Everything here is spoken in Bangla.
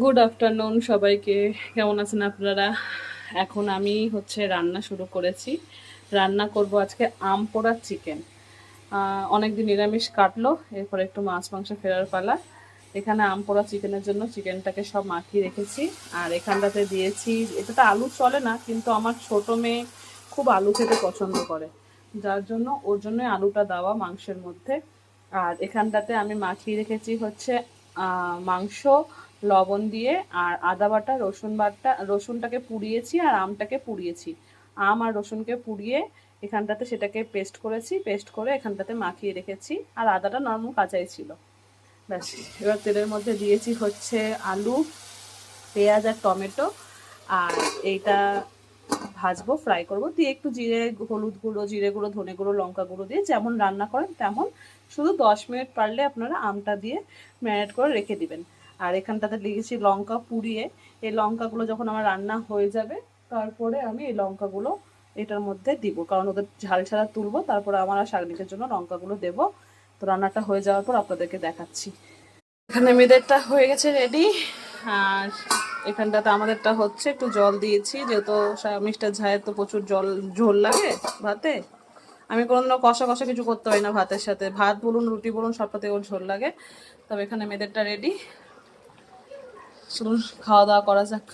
গুড আফটারনুন সবাইকে। কেমন আছেন আপনারা? এখন আমি রান্না শুরু করেছি। রান্না করব আজকে আম পোড়া চিকেন। অনেকদিন নিরামিষ কাটলো, এরপরে একটু মাছ মাংস ফেরার পালা। এখানে আম পোড়া চিকেনের জন্য চিকেনটাকে সব মাখিয়ে রেখেছি। আর এখানটাতে দিয়েছি, এটাতে আলু চলে না, কিন্তু আমার ছোট মেয়ে খুব আলু খেতে পছন্দ করে, যার জন্য ওর জন্য আলুটা দেওয়া মাংসের মধ্যে। আর এখানটাতে আমি মাখিয়ে রেখেছি মাংস লবণ দিয়ে, আর আদা বাটা, রসুন বাটা, রসুনটাকে পুড়িয়েছি আর আমটাকে পুড়িয়েছি। আম আর রসুনকে পুড়িয়ে এখানটাতে সেটাকে পেস্ট করেছি, পেস্ট করে এখানটাতে মাখিয়ে রেখেছি। আর আদাটা নরমাল কাঁচাই ছিল। ব্যাস, এবার তেলের মধ্যে দিয়েছি আলু, পেঁয়াজ আর টমেটো। আর এইটা ভাজবো, ফ্রাই করবো, দিয়ে একটু জিরে, হলুদ গুঁড়ো, জিরে গুঁড়ো, ধনে গুঁড়ো, লঙ্কা গুঁড়ো দিয়ে যেমন রান্না করেন তেমন, শুধু 10 মিনিট পারলে আপনারা আমটা দিয়ে ম্যারিনেট করে রেখে দিবেন। আর এখানটাতে দিয়েছি লঙ্কা পুড়িয়ে। এই লঙ্কাগুলো যখন আমার রান্না হয়ে যাবে, তারপরে আমি এই লঙ্কাগুলো এটার মধ্যে দিব, কারণ ওদের ঝাল ছাড়া তুলবো, তারপরে আমার আর শাকনিকের জন্য লঙ্কাগুলো দেবো। তো রান্নাটা হয়ে যাওয়ার পর আপনাদেরকে দেখাচ্ছি। এখানে মেয়েদেরটা হয়ে গেছে রেডি। আর এখানটাতে আমাদেরটা হচ্ছে, একটু জল দিয়েছি, যেহেতু মিস্টার ঝায়ের তো প্রচুর ঝোল লাগে ভাতে। আমি কোনো কষা কষা কিছু করতে পারি না ভাতের সাথে, ভাত বলুন রুটি বলুন সবটাতে ওর ঝোল লাগে। তবে এখানে মেয়েদেরটা রেডি, শুনুন খাওয়া দাওয়া করা যাক।